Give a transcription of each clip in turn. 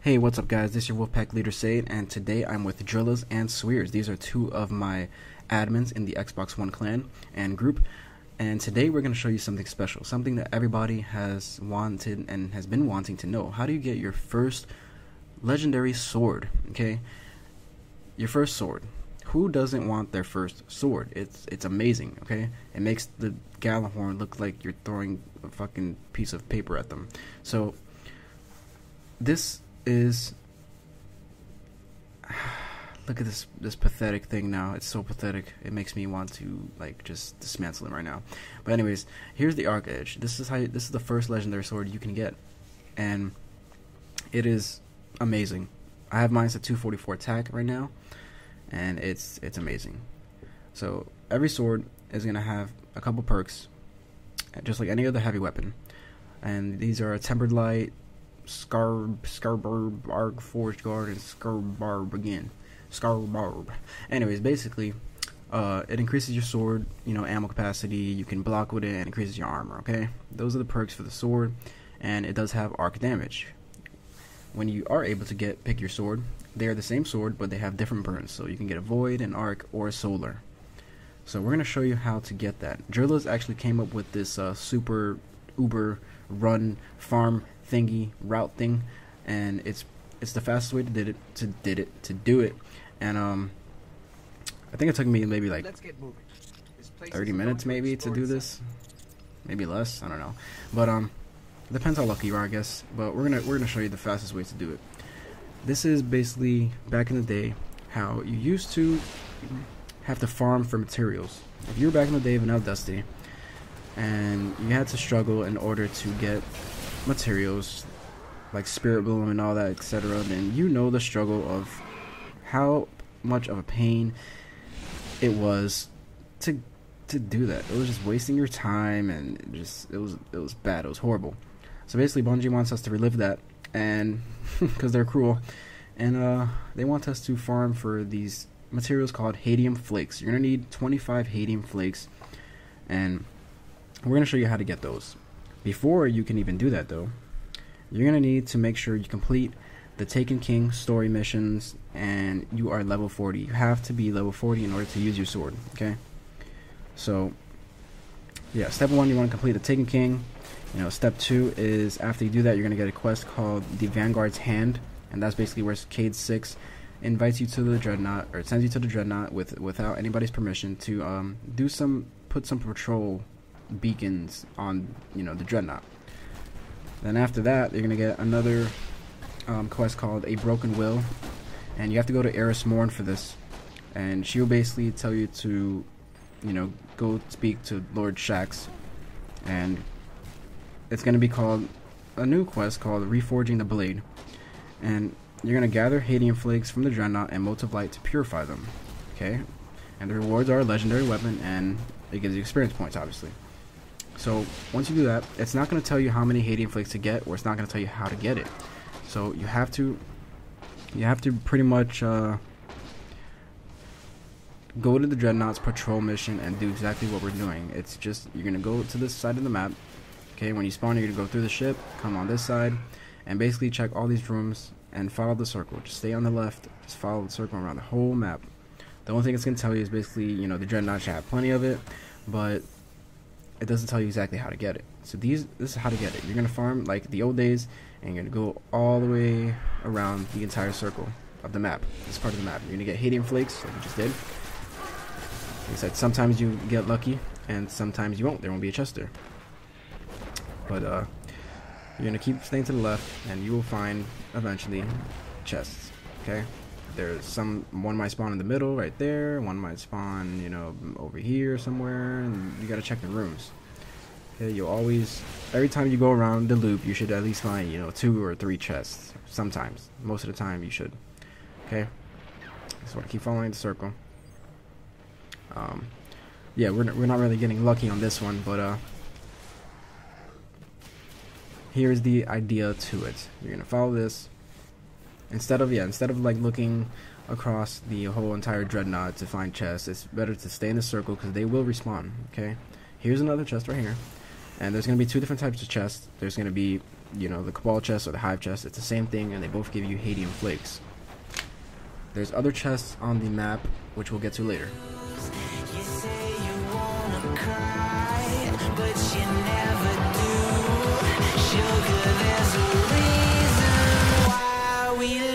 Hey, what's up guys, this is your Wolfpack leader Sade, and today I'm with Drhillaz and Sweerz. These are two of my admins in the Xbox One clan and group, and today we're going to show you something special, something that everybody has wanted and has been wanting to know. How do you get your first legendary sword, okay? Your first sword. Who doesn't want their first sword? It's amazing, okay? It makes the Gallahorn look like you're throwing a fucking piece of paper at them. So, this is look at this pathetic thing now. It's so pathetic. It makes me want to like just dismantle it right now. But anyways, here's the arc edge. This is the first legendary sword you can get, and it is amazing. I have mine at 244 attack right now, and it's amazing. So every sword is gonna have a couple perks, just like any other heavy weapon, and these are a tempered light, Scarbarb, Arc, Forged Guard, and Scarbarb again. Scarbarb. Anyways, basically, it increases your sword, ammo capacity, you can block with it, and increases your armor, okay? Those are the perks for the sword, and it does have arc damage. When you are able to pick your sword, they are the same sword, but they have different burns, so you can get a Void, an Arc, or a Solar. So we're going to show you how to get that. Drhillaz actually came up with this super uber run farm thingy route thing, and it's the fastest way to do it, and I think it took me maybe like 30 minutes maybe to do this, maybe less, I don't know, but depends how lucky you are, I guess. But we're gonna show you the fastest way to do it. This is basically back in the day how you used to have to farm for materials. If you were back in the day of Vanilla Dusty and you had to struggle in order to get materials like Spirit Bloom and all that, etc., then you know the struggle of how much of a pain it was to do that. It was just wasting your time, and it was bad. It was horrible. So basically Bungie wants us to relive that, and because they're cruel, and they want us to farm for these materials called Hadium Flakes. You're gonna need 25 Hadium Flakes, and we're gonna show you how to get those. Before you can even do that, though, you're going to need to make sure you complete the Taken King story missions, and you are level 40. You have to be level 40 in order to use your sword, okay? So, yeah, step 1, you want to complete the Taken King. Step 2 is after you do that, you're going to get a quest called the Vanguard's Hand, and that's basically where Cade 6 invites you to the Dreadnought, or sends you to the Dreadnought without anybody's permission to put some patrol beacons on the Dreadnought. Then after that, you're gonna get another quest called A Broken Will, and you have to go to Eris Morn for this, and she'll basically tell you to go speak to Lord Shax, and it's gonna be called a new quest called Reforging the Blade, and you're gonna gather Hadium Flakes from the Dreadnought and Motive Light to purify them, okay? And the rewards are a legendary weapon, and it gives you experience points, obviously. So once you do that, it's not going to tell you how many Hadium Flakes to get, or it's not going to tell you how to get it. So you have to pretty much go to the Dreadnought's patrol mission and do exactly what we're doing. It's just, you're going to go to this side of the map, okay? When you spawn, you're going to go through the ship, come on this side, and basically check all these rooms and follow the circle. Just stay on the left, just follow the circle around the whole map. The only thing it's going to tell you is basically, the Dreadnought should have plenty of it, but it doesn't tell you exactly how to get it. So this is how to get it. You're going to farm like the old days, and you're going to go all the way around the entire circle of the map. This part of the map. You're going to get Hadium Flakes, like you just did. Like I said, sometimes you get lucky, and sometimes you won't. There won't be a chest there. But you're going to keep staying to the left, and you will find, eventually, chests. Okay? There's one might spawn in the middle right there, one might spawn over here somewhere, and you gotta check the rooms. Okay, you'll always, every time you go around the loop, you should at least find 2 or 3 chests. Sometimes, most of the time you should. Okay, just want to keep following the circle. Yeah, we're not really getting lucky on this one, but here's the idea to it. You're gonna follow this. Instead of like looking across the whole entire Dreadnought to find chests, it's better to stay in the circle because they will respawn. Okay, here's another chest right here, and there's gonna be 2 different types of chests. There's gonna be you know, the Cabal chest or the Hive chest, it's the same thing, and they both give you Hadium Flakes. There's other chests on the map, which we'll get to later. You say you wanna cry, but you never do. Sugar, there's a reason why we lose.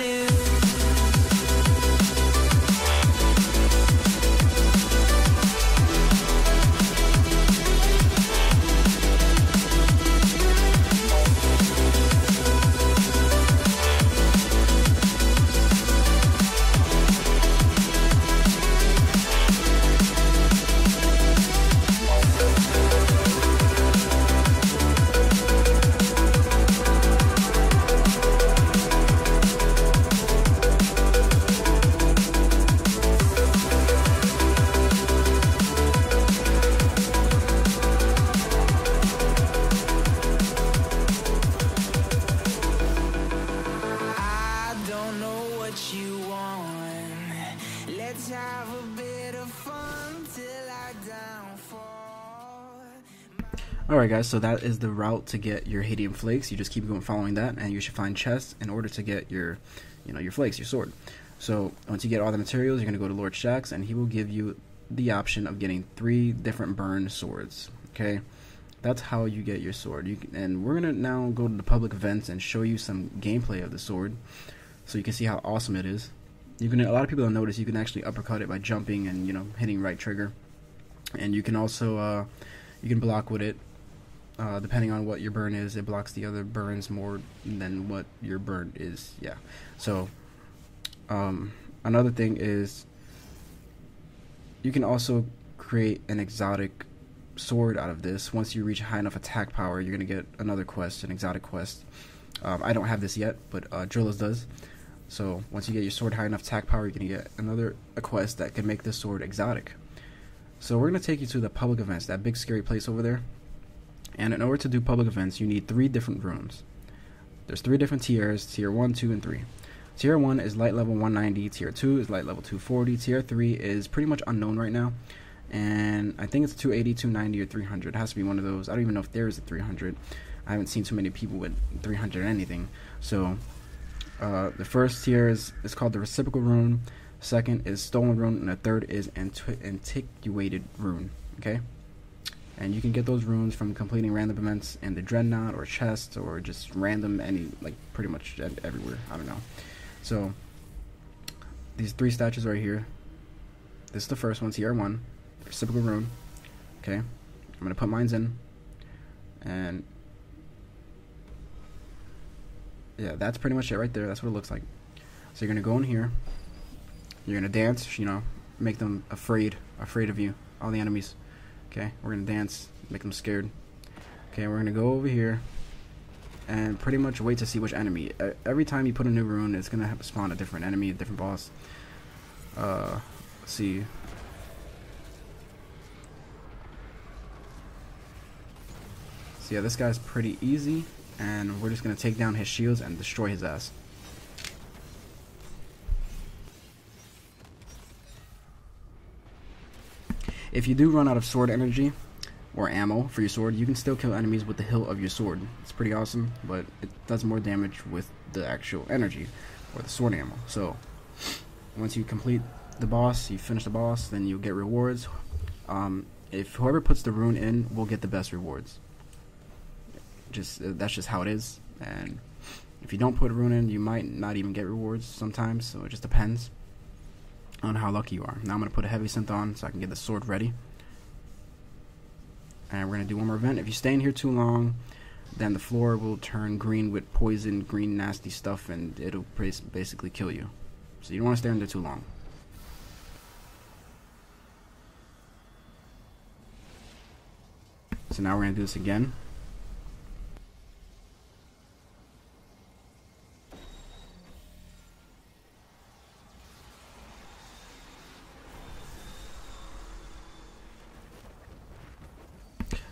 Alright guys, so that is the route to get your Hadium Flakes. You just keep going following that, and you should find chests in order to get your, you know, your flakes, your sword. So once you get all the materials, you're going to go to Lord Shaxx, and he will give you the option of getting 3 different burn swords. Okay, that's how you get your sword. And we're going to now go to the public events and show you some gameplay of the sword, so you can see how awesome it is. A lot of people don't notice, you can actually uppercut it by jumping and, you know, hitting right trigger. And you can also you can block with it. Depending on what your burn is, it blocks the other burns more than what your burn is. Yeah. So another thing is you can also create an exotic sword out of this. Once you reach high enough attack power, you're gonna get another quest, an exotic quest. I don't have this yet, but Drhillaz does. So once you get your sword high enough attack power, you're gonna get a quest that can make this sword exotic. So we're gonna take you to the public events, that big scary place over there. And in order to do public events, you need 3 different rooms. There's 3 different tiers, tier 1, 2, and 3. Tier 1 is light level 190, tier 2 is light level 240, tier 3 is pretty much unknown right now. And I think it's 280, 290, or 300. It has to be one of those. I don't even know if there is a 300. I haven't seen too many people with 300 anything. So the first tier is called the Reciprocal Rune, second is Stolen Rune, and the third is Antiquated Rune. Okay? And you can get those runes from completing random events in the Dreadnought or chests or just random pretty much everywhere. I don't know. So these 3 statues right here. This is the first one, tier 1, Reciprocal Rune. Okay, I'm gonna put mine in, and yeah, that's pretty much it right there. That's what it looks like. So you're gonna go in here. You're gonna dance. You know, make them afraid of you, all the enemies. Okay, we're gonna dance, make them scared. Okay, we're gonna go over here and pretty much wait to see which enemy. Every time you put a new rune, it's gonna have to spawn a different enemy, a different boss. Let's see. So yeah, this guy's pretty easy, and we're just gonna take down his shields and destroy his ass. If you do run out of sword energy or ammo for your sword, you can still kill enemies with the hilt of your sword. It's pretty awesome, but it does more damage with the actual energy or the sword ammo. So once you complete the boss, you finish the boss, then you'll get rewards. If whoever puts the rune in will get the best rewards. That's just how it is. And if you don't put a rune in, you might not even get rewards sometimes. So it just depends on how lucky you are. Now I'm going to put a heavy synth on so I can get the sword ready. And we're going to do one more event. If you stay in here too long, then the floor will turn green with poison, green nasty stuff, and it'll basically kill you. So you don't want to stay in there too long. So now we're going to do this again.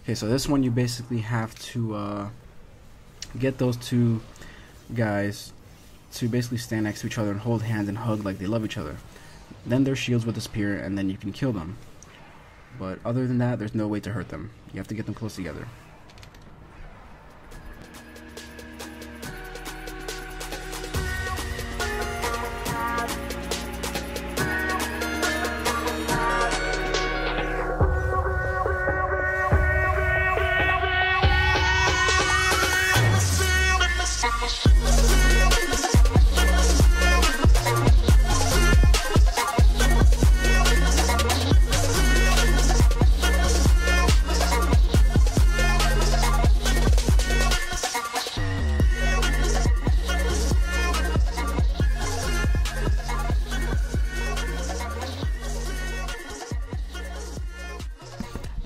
Okay, so this one you basically have to get those 2 guys to basically stand next to each other and hold hands and hug like they love each other. Then their shields will disappear and then you can kill them. But other than that, there's no way to hurt them. You have to get them close together.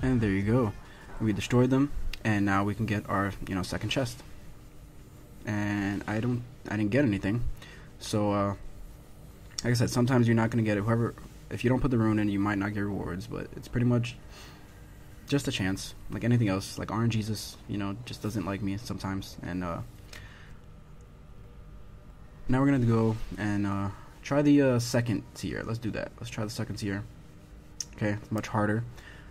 And there you go. We destroyed them, and now we can get our, you know, second chest. And I didn't get anything. So like I said, sometimes you're not gonna get it. If you don't put the rune in, you might not get rewards, but it's pretty much just a chance, like anything else. Like RNGesus, you know, just doesn't like me sometimes. And now we're gonna go and try the second tier. Let's do that. Let's try the second tier. Okay, it's much harder.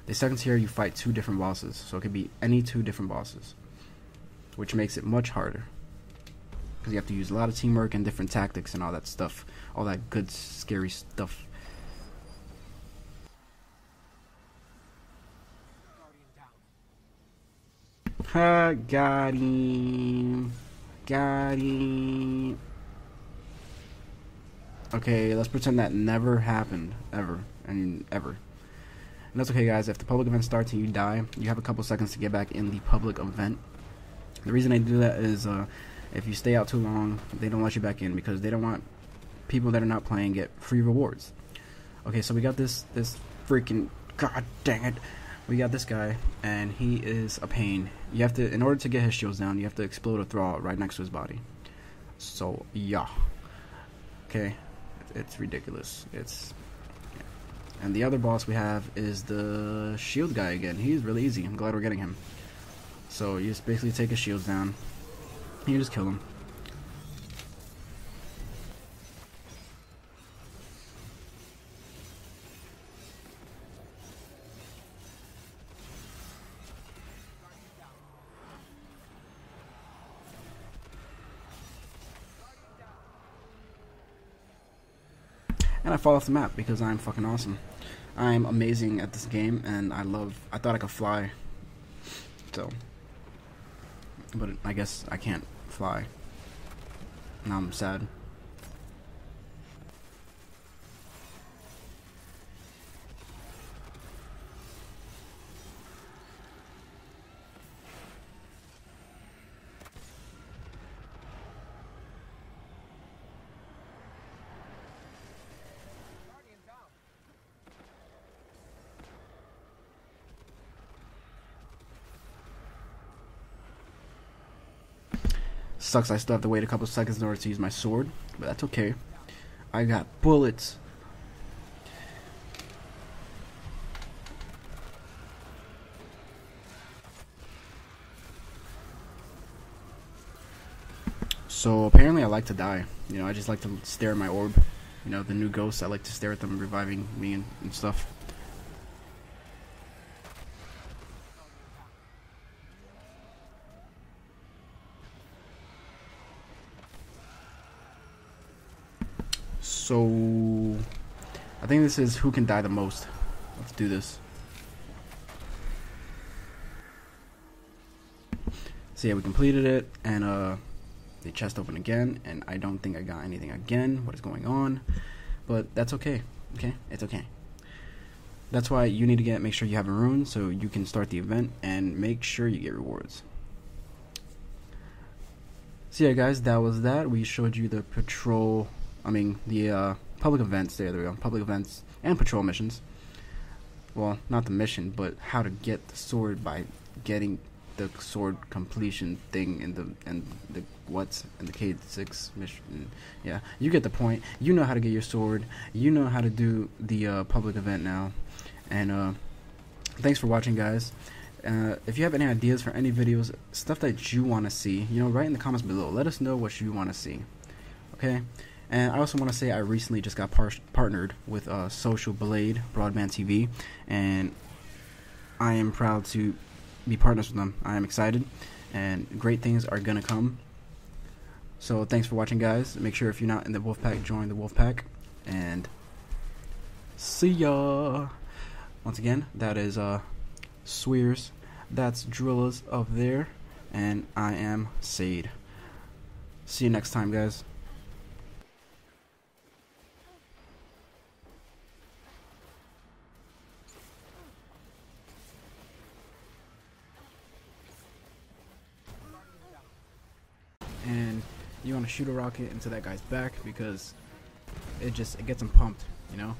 The second tier, you fight 2 different bosses, so it could be any 2 different bosses, which makes it much harder because you have to use a lot of teamwork and different tactics and all that stuff, all that good scary stuff. Ha, got him. Got him. Okay, let's pretend that never happened. Ever. And that's okay, guys. If the public event starts and you die, you have a couple seconds to get back in the public event. The reason they do that is if you stay out too long, they don't let you back in because they don't want people that are not playing get free rewards. Okay, so we got this freaking, god dang it. We got this guy, and he is a pain. You have to, in order to get his shields down, you have to explode a throw right next to his body. So, yeah. Okay, it's ridiculous. And the other boss we have is the shield guy again. He's really easy. I'm glad we're getting him. So you just basically take his shields down. And you just kill him. And I fall off the map because I'm fucking awesome. I'm amazing at this game, and I thought I could fly. So, but I guess I can't fly. Now I'm sad. Sucks I still have to wait a couple seconds in order to use my sword, but that's okay. I got bullets. So apparently I like to die. You know, I just like to stare at my orb. You know, the new ghosts, I like to stare at them reviving me and stuff. So I think this is who can die the most. Let's do this. So yeah, we completed it, and the chest opened again, and I don't think I got anything again. What is going on? But that's okay. Okay, it's okay. That's why you need to make sure you have a rune so you can start the event and make sure you get rewards. So yeah, guys, that was that. We showed you the patrol. The public events. There we go. Public events and patrol missions. Well, not the mission, but how to get the sword by getting the sword completion thing in the xXSaydeXx mission. Yeah, you get the point. You know how to get your sword. You know how to do the public event now. And thanks for watching, guys. If you have any ideas for any videos, stuff that you want to see, you know, write in the comments below. Let us know what you want to see. Okay. And I also want to say I recently just got partnered with Social Blade Broadband TV, and I am proud to be partners with them. I am excited, and great things are gonna come. So thanks for watching, guys. Make sure if you're not in the Wolfpack, join the Wolfpack, and see ya. Once again, that is Sweerz, that's Drhillaz up there, and I am Sade. See you next time, guys. And you want to shoot a rocket into that guy's back because it gets him pumped, you know.